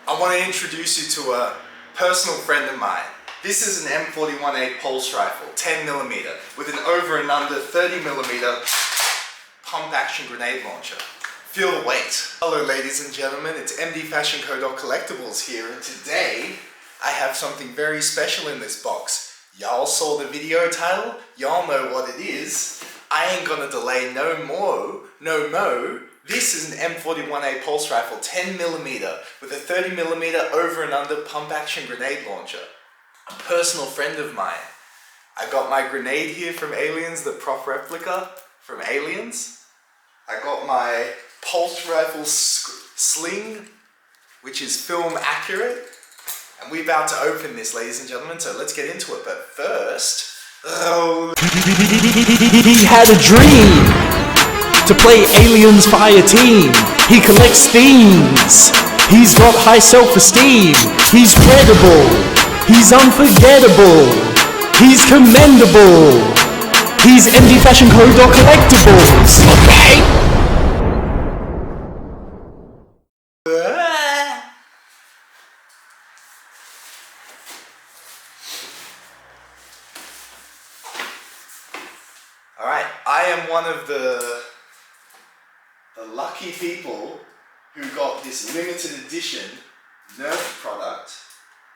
I want to introduce you to a personal friend of mine. This is an M41A pulse rifle, 10mm, with an over and under 30mm pump action grenade launcher. Feel the weight. Hello ladies and gentlemen, it's MDfashionco.collectibles here, and today I have something very special in this box. Y'all saw the video title, y'all know what it is. I ain't gonna delay no mo. This is an M41A pulse rifle, 10mm, with a 30mm over and under pump action grenade launcher. A personal friend of mine. I got my grenade here from Aliens, the prop replica from Aliens. I got my pulse rifle sling, which is film accurate. And we're about to open this, ladies and gentlemen, so let's get into it. But first... He had a dream to play Aliens Fireteam. He collects themes. He's got high self-esteem. He's credible. He's unforgettable. He's commendable. He's MDfashionco.collectibles. Okay? Alright, I am one of the lucky people who got this limited edition NERF product,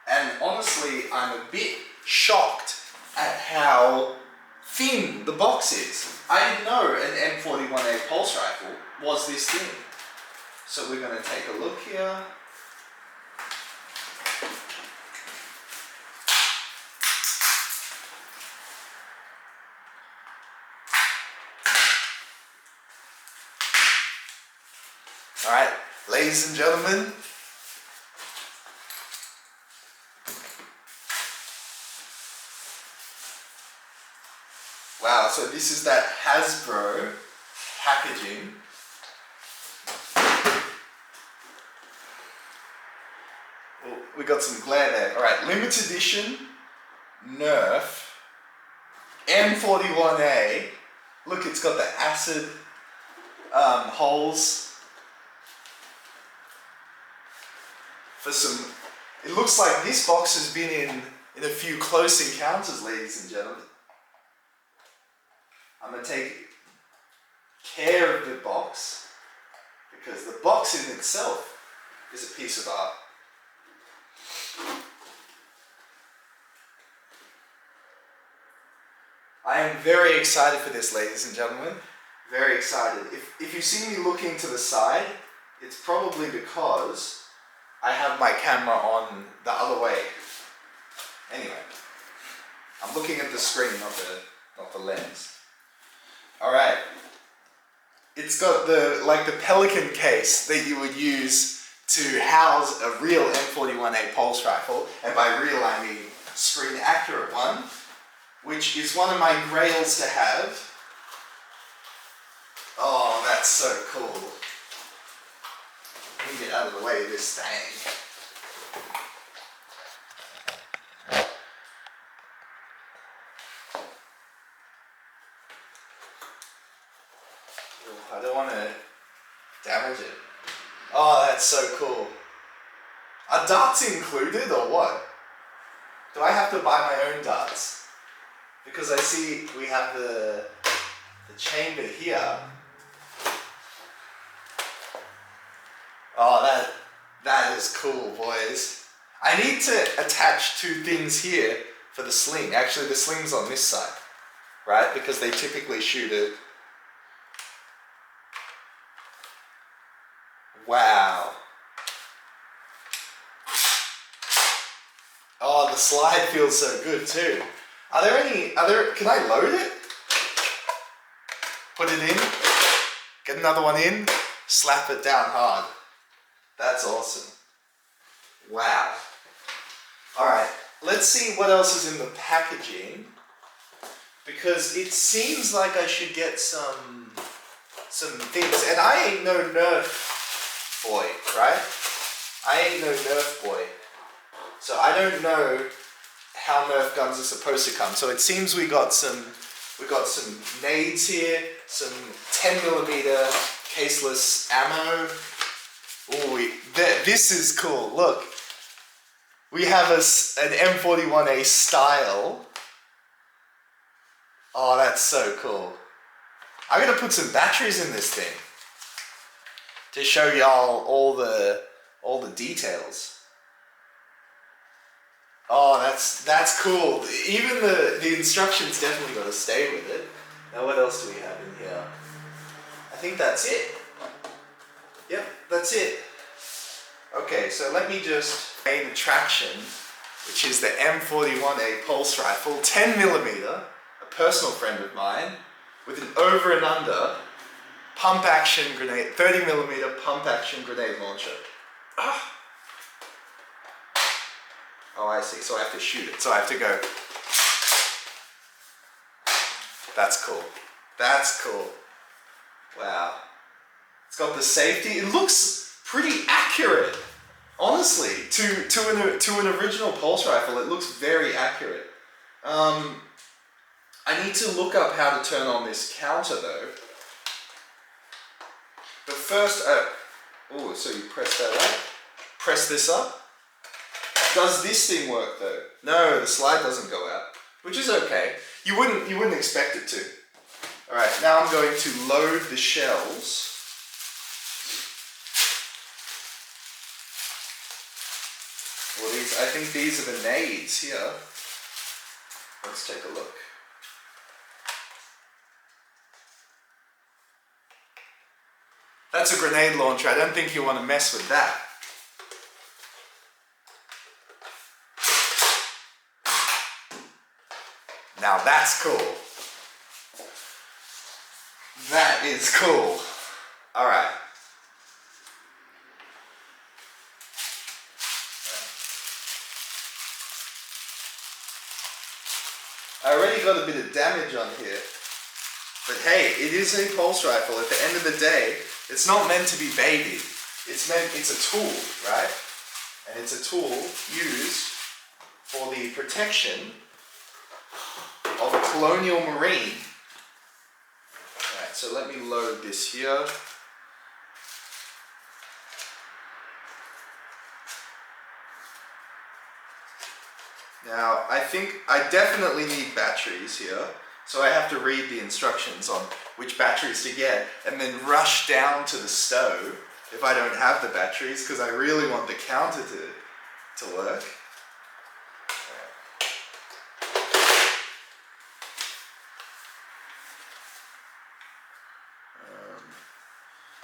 and honestly I'm a bit shocked at how thin the box is. I didn't know an M41A pulse rifle was this thin. So we're going to take a look here. Alright, ladies and gentlemen, wow, so this is that Hasbro packaging. Oh, we got some glare there. Alright, limited edition NERF M41A. Look, it's got the acid holes. For some, it looks like this box has been in a few close encounters, ladies and gentlemen. I'm going to take care of the box because the box in itself is a piece of art. I am very excited for this, ladies and gentlemen. Very excited. If you see me looking to the side, it's probably because I have my camera on the other way. Anyway, I'm looking at the screen, not the lens. Alright. It's got the pelican case that you would use to house a real M41A pulse rifle, and by real I mean screen accurate one, which is one of my grails to have. Oh, that's so cool. Let me get out of the way of this thing. I don't want to damage it. Oh, that's so cool. Are darts included or what? Do I have to buy my own darts? Because I see we have the chamber here. Oh, that is cool, boys. I need to attach two things here for the sling. Actually, the sling's on this side, right? Because they typically shoot it. Wow. Oh, the slide feels so good too. Can I load it? Put it in, get another one in, slap it down hard. That's awesome. Wow. Alright, let's see what else is in the packaging, because it seems like I should get some things, and I ain't no NERF boy, right? I ain't no NERF boy. So I don't know how NERF guns are supposed to come. So it seems we got some nades here, some 10mm caseless ammo, Oh, this is cool. Look, we have an M41A style. Oh, that's so cool. I'm gonna put some batteries in this thing to show y'all all the details. Oh, that's cool. Even the instructions definitely got to stay with it. Now, what else do we have in here? I think that's it. Yep, that's it. Okay, so let me just main attraction, which is the M41A pulse rifle, 10mm, a personal friend of mine, with an over and under pump action grenade, 30mm pump action grenade launcher. Ah. Oh, I see. So I have to shoot it. So I have to go. That's cool. That's cool. Wow. It's got the safety. It looks pretty accurate. Honestly, to an original pulse rifle, it looks very accurate. I need to look up how to turn on this counter though. But first, oh, so you press that up. Press this up. Does this thing work though? No, the slide doesn't go out, which is okay. You wouldn't expect it to. All right, now I'm going to load the shells. Well, I think these are the nades here. Let's take a look. That's a grenade launcher. I don't think you want to mess with that. Now that's cool. That is cool. All right. I already got a bit of damage on here. But hey, it is a pulse rifle. At the end of the day, it's not meant to be babied. It's a tool, right? And it's a tool used for the protection of a colonial marine. Alright, so let me load this here. Now, I think I definitely need batteries here, so I have to read the instructions on which batteries to get and then rush down to the stove if I don't have the batteries, because I really want the counter to work.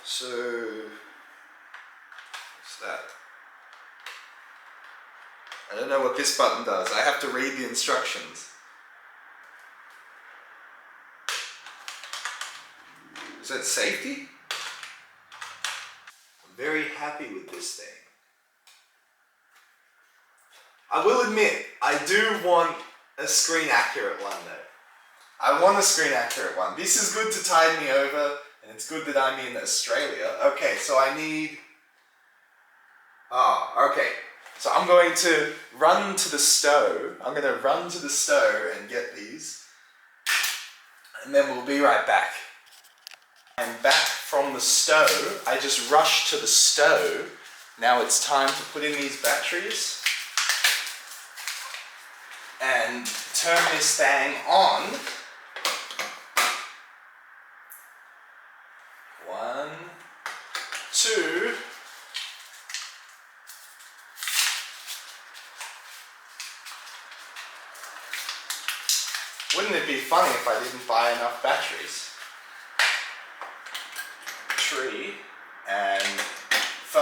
So, what's that? I don't know what this button does. I have to read the instructions. Is that safety? I'm very happy with this thing. I will admit, I do want a screen accurate one though. I want a screen accurate one. This is good to tide me over, and it's good that I'm in Australia. Okay, so I need... Oh, okay. So I'm going to run to the stove. I'm going to run to the stove and get these. And then we'll be right back. I'm back from the stove. I just rushed to the stove. Now it's time to put in these batteries and turn this thing on. 1, 2. Wouldn't it be funny if I didn't buy enough batteries? 3 and 4.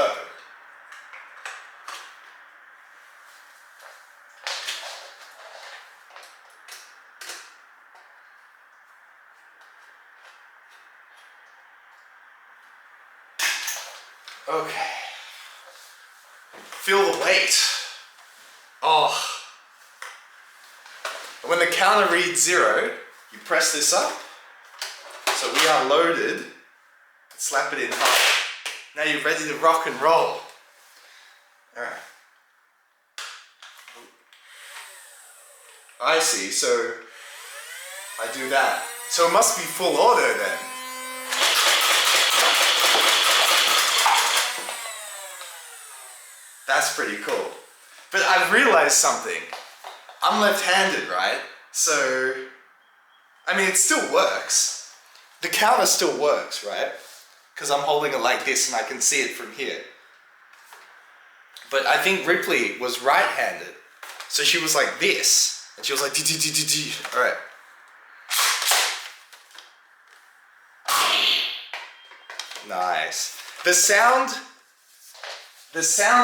Okay. Feel the weight. Oh. When the counter reads 0, you press this up. So we are loaded. Slap it in high. Now you're ready to rock and roll. Alright. I see, so I do that. So it must be full auto then. That's pretty cool. But I've realized something. I'm left-handed, right? So, I mean, it still works. The counter still works, right? Because I'm holding it like this and I can see it from here. But I think Ripley was right-handed. So she was like this. And she was like, all right. Nice. The sound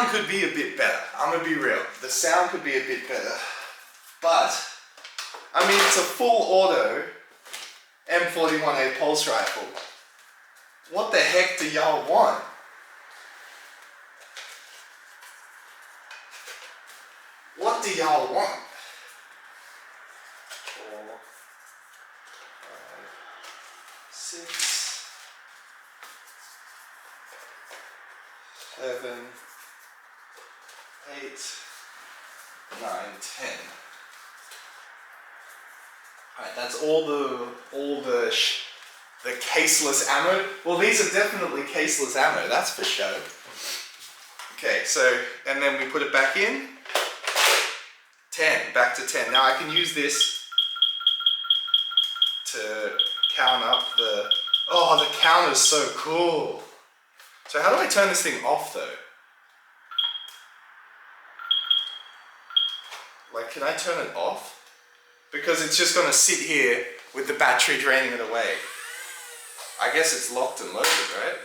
could be a bit better. I'm gonna be real. The sound could be a bit better. But, I mean, it's a full auto M41A pulse rifle. What the heck do y'all want? What do y'all want? 4, 5, 6, 7, 8, 9, 10. Alright, that's all the caseless ammo. Well, these are definitely caseless ammo, that's for sure. Okay, so, and then we put it back in. 10, back to 10. Now I can use this to count up the... Oh, the counter's so cool. So how do I turn this thing off though? Like, can I turn it off? Because it's just gonna sit here with the battery draining it away. I guess it's locked and loaded, right?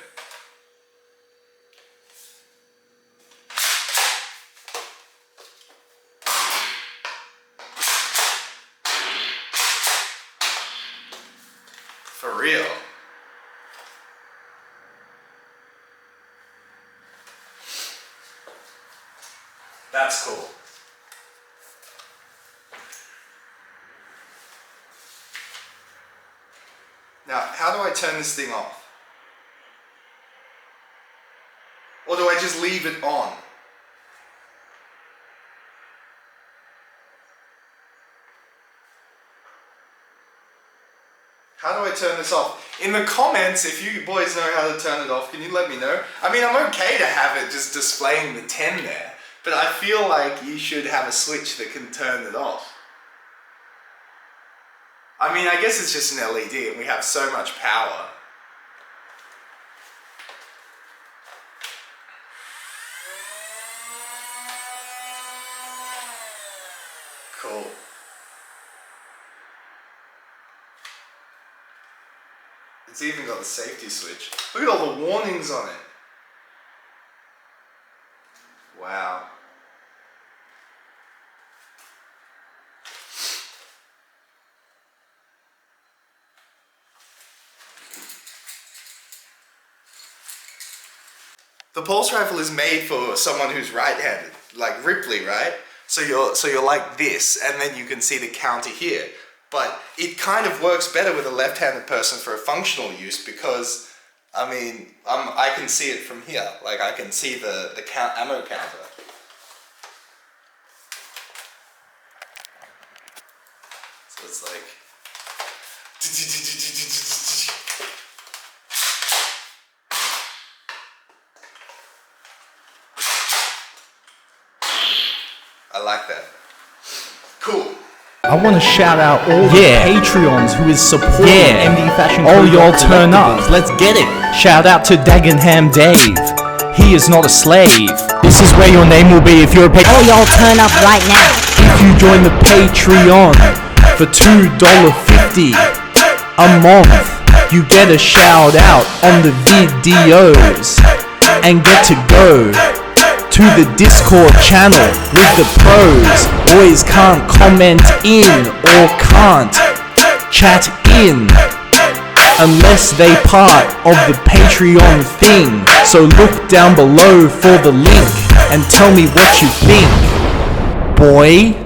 For real. That's cool. Now, how do I turn this thing off? Or do I just leave it on? How do I turn this off? In the comments, if you boys know how to turn it off, can you let me know? I mean, I'm okay to have it just displaying the 10 there, but I feel like you should have a switch that can turn it off. I mean, I guess it's just an LED and we have so much power. Cool. It's even got the safety switch. Look at all the warnings on it. Wow. The pulse rifle is made for someone who's right-handed, like Ripley, right? So you're like this, and then you can see the counter here. But it kind of works better with a left-handed person for a functional use because, I mean, I can see it from here. Like I can see the ammo counter. So it's like... I like that. Cool. I want to shout out all the Patreons who is supporting MDfashionco. Oh, y'all turn up. Let's get it. Shout out to Dagenham Dave. He is not a slave. This is where your name will be if you're a Patreon. Oh, y'all turn up right now. If you join the Patreon for $2.50 a month, you get a shout out on the videos and get to go to the Discord channel with the pros. Boys can't comment in or can't chat in unless they part of the Patreon thing. So look down below for the link and tell me what you think, boy.